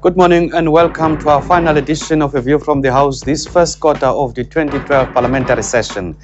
Good morning and welcome to our final edition of A View from the House this first quarter of the 2012 parliamentary session.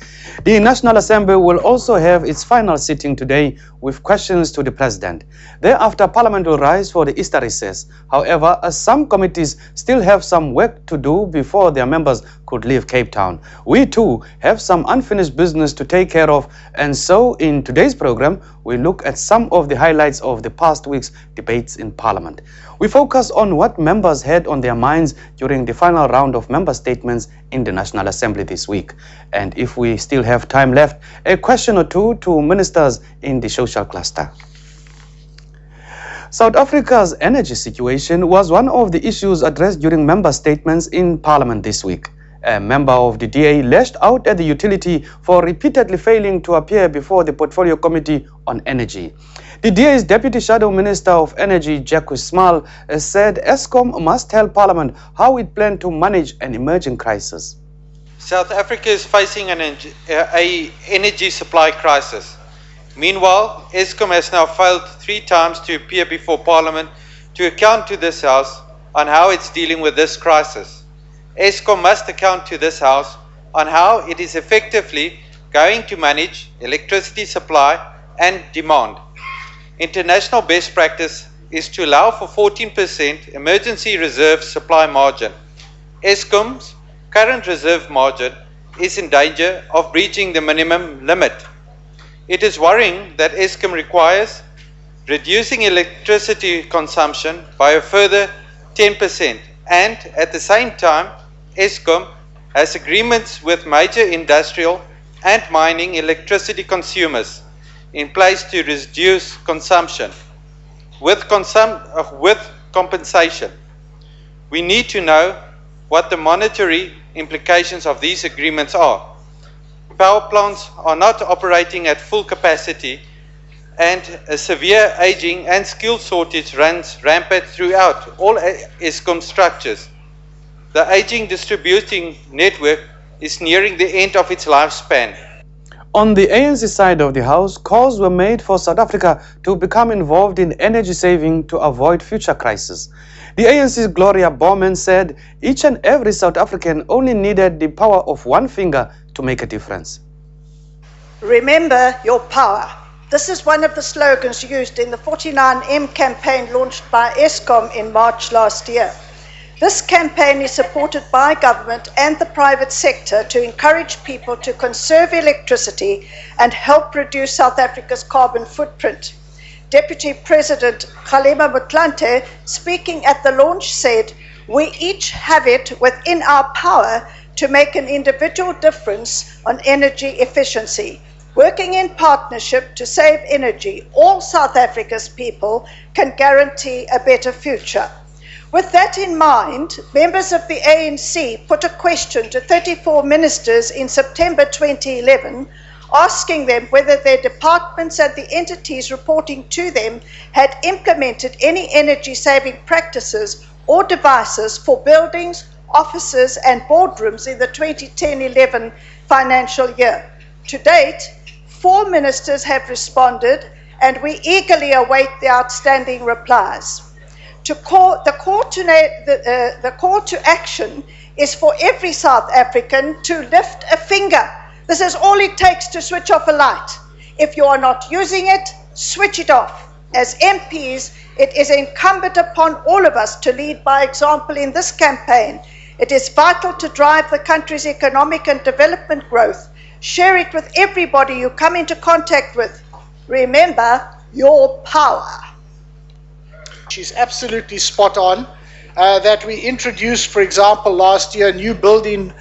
The National Assembly will also have its final sitting today with questions to the President. Thereafter, Parliament will rise for the Easter recess. However, some committees still have some work to do before their members could leave Cape Town. We too have some unfinished business to take care of, and so in today's program, we look at some of the highlights of the past week's debates in Parliament. We focus on what members had on their minds during the final round of member statements in the National Assembly this week. And if we still have time left, a question or two to ministers in the social cluster. South Africa's energy situation was one of the issues addressed during member statements in Parliament this week. A member of the DA lashed out at the utility for repeatedly failing to appear before the Portfolio Committee on Energy. The DA's Deputy Shadow Minister of Energy, Jacques Small, said Eskom must tell Parliament how it planned to manage an emerging crisis. South Africa is facing an energy supply crisis. Meanwhile, Eskom has now failed 3 times to appear before Parliament to account to this House on how it's dealing with this crisis. Eskom must account to this House on how it is effectively going to manage electricity supply and demand. International best practice is to allow for 14% emergency reserve supply margin. Eskom's current reserve margin is in danger of breaching the minimum limit. It is worrying that Eskom requires reducing electricity consumption by a further 10%, and at the same time, Eskom has agreements with major industrial and mining electricity consumers in place to reduce consumption with compensation. We need to know what the monetary implications of these agreements are. Power plants are not operating at full capacity, and a severe aging and skill shortage runs rampant throughout all Eskom structures. The aging distributing network is nearing the end of its lifespan. On the ANC side of the House, calls were made for South Africa to become involved in energy saving to avoid future crises. The ANC's Gloria Borman said each and every South African only needed the power of one finger to make a difference. Remember your power. This is one of the slogans used in the 49M campaign launched by Eskom in March last year. This campaign is supported by government and the private sector to encourage people to conserve electricity and help reduce South Africa's carbon footprint. Deputy President Kgalema Motlanthe, speaking at the launch, said, "We each have it within our power to make an individual difference on energy efficiency. Working in partnership to save energy, all South Africa's people can guarantee a better future." With that in mind, members of the ANC put a question to 34 ministers in September 2011, asking them whether their departments and the entities reporting to them had implemented any energy-saving practices or devices for buildings, offices and boardrooms in the 2010-11 financial year. To date, 4 ministers have responded, and we eagerly await the outstanding replies. The call to action is for every South African to lift a finger. This is all it takes to switch off a light. If you are not using it, switch it off. As MPs, it is incumbent upon all of us to lead by example in this campaign. It is vital to drive the country's economic and development growth. Share it with everybody you come into contact with. Remember your power. She's absolutely spot on. That we introduced, for example, last year, new building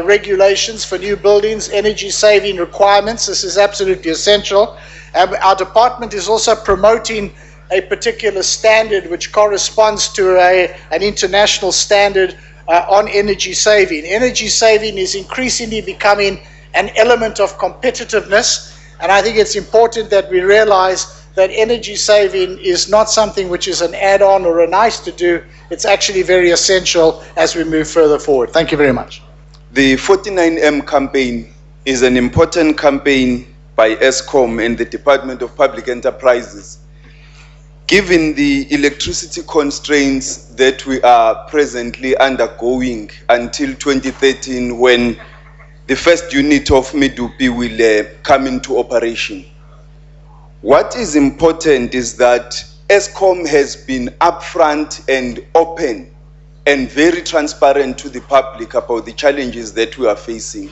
regulations for new buildings, energy saving requirements. This is absolutely essential. Our department is also promoting a particular standard which corresponds to an international standard on energy saving. Energy saving is increasingly becoming an element of competitiveness, and I think it's important that we realize that energy saving is not something which is an add-on or a nice to do. It's actually very essential as we move further forward. Thank you very much. The 49M campaign is an important campaign by Eskom and the Department of Public Enterprises Given the electricity constraints that we are presently undergoing until 2013, when the first unit of Medupi will come into operation, what is important is that Eskom has been upfront and open and very transparent to the public about the challenges that we are facing.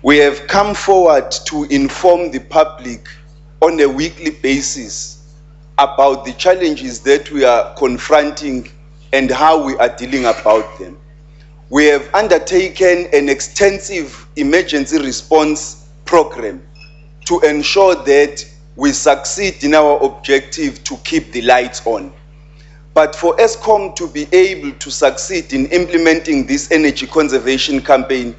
We have come forward to inform the public on a weekly basis about the challenges that we are confronting and how we are dealing about them. We have undertaken an extensive emergency response program to ensure that we succeed in our objective to keep the lights on. But for Eskom to be able to succeed in implementing this energy conservation campaign,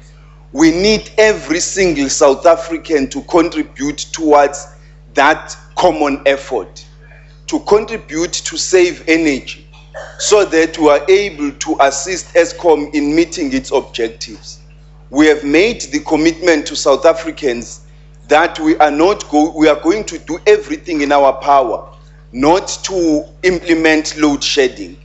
we need every single South African to contribute towards that common effort, to contribute to save energy, so that we are able to assist Eskom in meeting its objectives. We have made the commitment to South Africans that we are going to do everything in our power not to implement load shedding.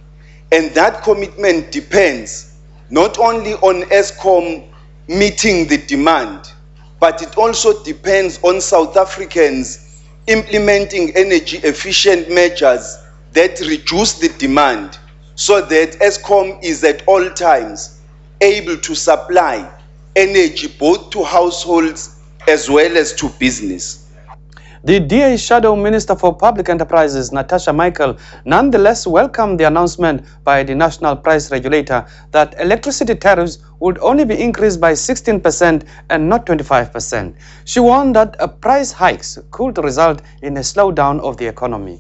And that commitment depends not only on Eskom meeting the demand, but it also depends on South Africans implementing energy efficient measures that reduce the demand, so that Eskom is at all times able to supply energy both to households as well as to business. The DA Shadow Minister for Public Enterprises, Natasha Michael, nonetheless welcomed the announcement by the National Price Regulator that electricity tariffs would only be increased by 16% and not 25%. She warned that price hikes could result in a slowdown of the economy.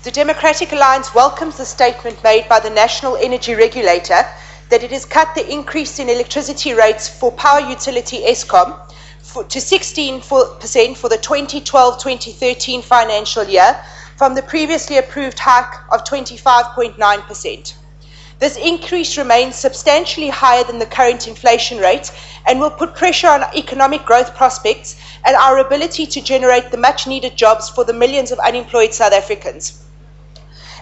The Democratic Alliance welcomes the statement made by the National Energy Regulator that it has cut the increase in electricity rates for power utility Eskom to 16% for the 2012-2013 financial year from the previously approved hike of 25.9%. This increase remains substantially higher than the current inflation rate and will put pressure on economic growth prospects and our ability to generate the much-needed jobs for the millions of unemployed South Africans.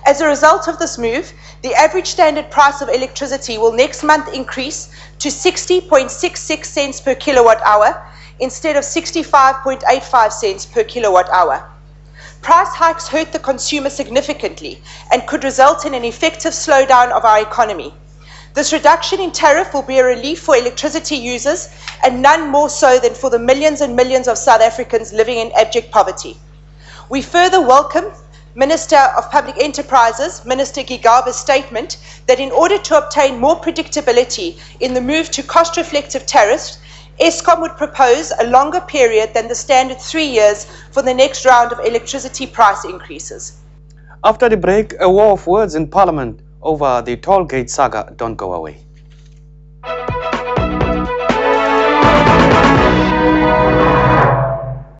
As a result of this move, the average standard price of electricity will next month increase to 60.66 cents per kilowatt hour instead of 65.85 cents per kilowatt hour. Price hikes hurt the consumer significantly and could result in an effective slowdown of our economy. This reduction in tariff will be a relief for electricity users and none more so than for the millions and millions of South Africans living in abject poverty. We further welcome Minister of Public Enterprises, Minister Gigaba's statement that in order to obtain more predictability in the move to cost-reflective tariffs, Eskom would propose a longer period than the standard 3 years for the next round of electricity price increases. After the break, a war of words in Parliament over the toll gate saga. Don't go away.